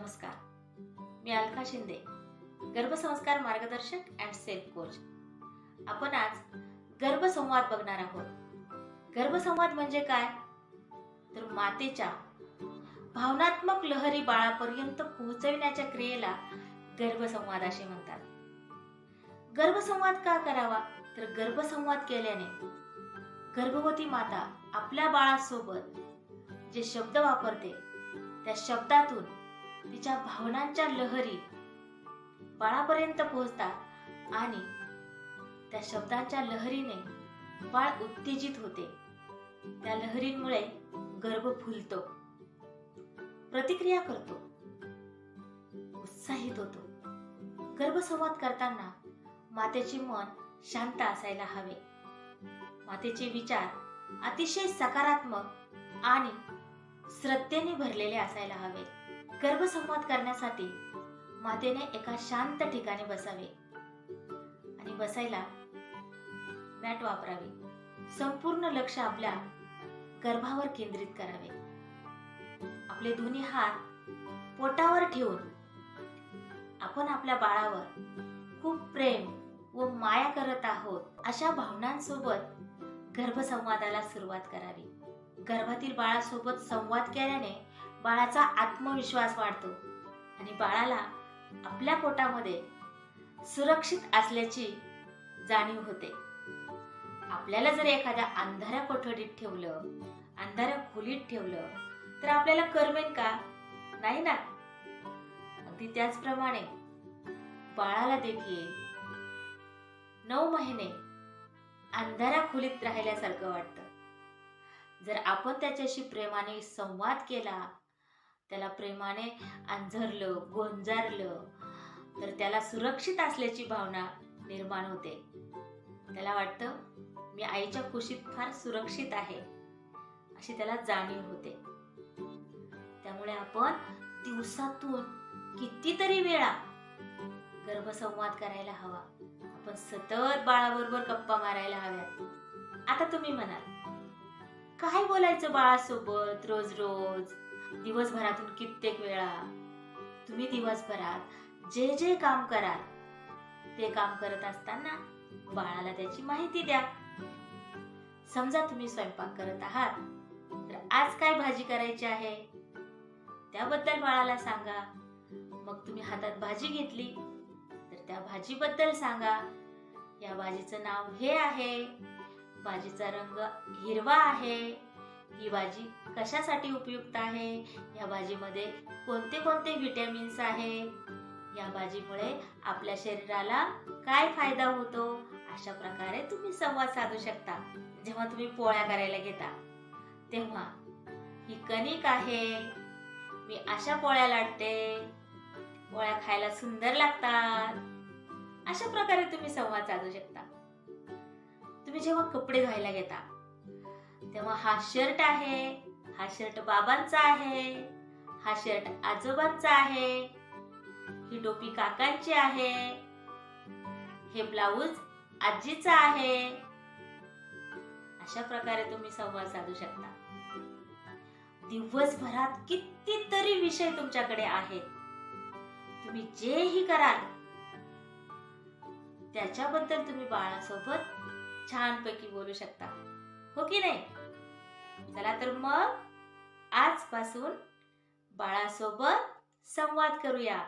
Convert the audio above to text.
नमस्कार. मी अलका शिंदे, गर्भसंस्कार मार्गदर्शक and self coach. आपण आज गर्भसंवाद बघणार आहोत. गर्भसंवाद म्हणजे काय? तर मातेच्या भावनात्मक लहरी बाळापर्यंत पोहोचविण्याच्या क्रियेला गर्भसंवाद असे म्हणतात. गर्भसंवाद का करावा? तर गर्भसंवाद केल्याने गर्भवती माता आपल्या बाळासोबत जे शब्द वापरते त्या शब्दातून तिच्या भावनांच्या लहरी बाळापर्यंत पोहोचतात आणि त्या शब्दांच्या लहरीने बाळ उत्तेजित होते. त्या लहरींमुळे गर्भ फुलतो, प्रतिक्रिया करतो, उत्साहित होतो. गर्भसंवाद करताना मातेचे मन शांत असायला हवे. मातेचे विचार अतिशय सकारात्मक आणि श्रद्धेने भरलेले असायला हवे. गर्भसंवाद करण्यासाठी मातेने एका शांत ठिकाणी बसावे आणि बसायला मॅट वापरावी. संपूर्ण लक्ष आपल्या गर्भावर केंद्रित करावे. आपले दोन्ही हात पोटावर ठेवून आपण आपल्या बाळावर खूप प्रेम व माया करत आहोत अशा भावनांसोबत गर्भसंवादाला सुरुवात करावी. गर्भातील बाळासोबत संवाद केल्याने बाळाचा आत्मविश्वास वाढतो आणि बाळाला आपल्या पोटामध्ये सुरक्षित असल्याची जाणीव होते. आपल्याला जर एखाद्या अंधाऱ्या कोठडीत ठेवलं, अंधाऱ्या खोलीत ठेवलं तर आपल्याला करमेल का? नाही ना. अगदी त्याचप्रमाणे बाळाला देखील 9 महिने अंधाऱ्या खोलीत राहिल्यासारखं वाटतं. जर आपण त्याच्याशी प्रेमाने संवाद केला, त्याला प्रेमाने अंझरलं, गोंजारलं तर त्याला सुरक्षित असल्याची भावना निर्माण होते. त्याला वाटतं मी आईच्या कुशीत फार सुरक्षित आहे अशी त्याला जाणीव होते. त्यामुळे आपण दिवसातून कितीतरी वेळा गर्भसंवाद करायला हवा. आपण सतत बाळाबरोबर गप्पा मारायला हव्यात. आता तुम्ही म्हणाल, काय बोलायचं बाळासोबत रोज रोज? दिवसभरातून कित्येक वेळा. तुम्ही दिवसभरात जे जे काम कराल ते काम करत असताना बाळाला त्याची माहिती द्या. समजा तुम्ही स्वयंपाक करत आहात तर आज काय भाजी करायची आहे त्याबद्दल बाळाला सांगा. मग तुम्ही हातात भाजी घेतली तर त्या भाजीबद्दल सांगा. या भाजीचं नाव हे आहे, भाजीचा रंग हिरवा आहे, ही भाजी कशासाठी उपयुक्त आहे, या भाजीमध्ये कोणते कोणते व्हिटॅमिन्स आहे, या भाजीमुळे आपल्या शरीराला काय फायदा होतो. अशा प्रकारे तुम्ही संवाद साधू शकता. जेव्हा तुम्ही पोळ्या करायला घेता तेव्हा ही कणिक आहे, मी अशा पोळ्या लाटते, पोळ्या खायला सुंदर लागतात. अशा प्रकारे तुम्ही संवाद साधू शकता. तुम्ही जेव्हा कपडे धुवायला घेता तेव्हा हा शर्ट आहे, हा शर्ट बाबांचा आहे, हा शर्ट आजोबांचा आहे, ही टोपी काकांची आहे, हे ब्लाऊज आजीचा आहे. अशा प्रकारे तुम्ही संवाद साधू शकता. दिवसभरात कितीतरी विषय तुमच्याकडे आहेत. तुम्ही जेही कराल त्याच्याबद्दल तुम्ही बाळासोबत छानपैकी बोलू शकता, हो की नाही? चला तर मग आजपासून बाळासोबत संवाद करूया.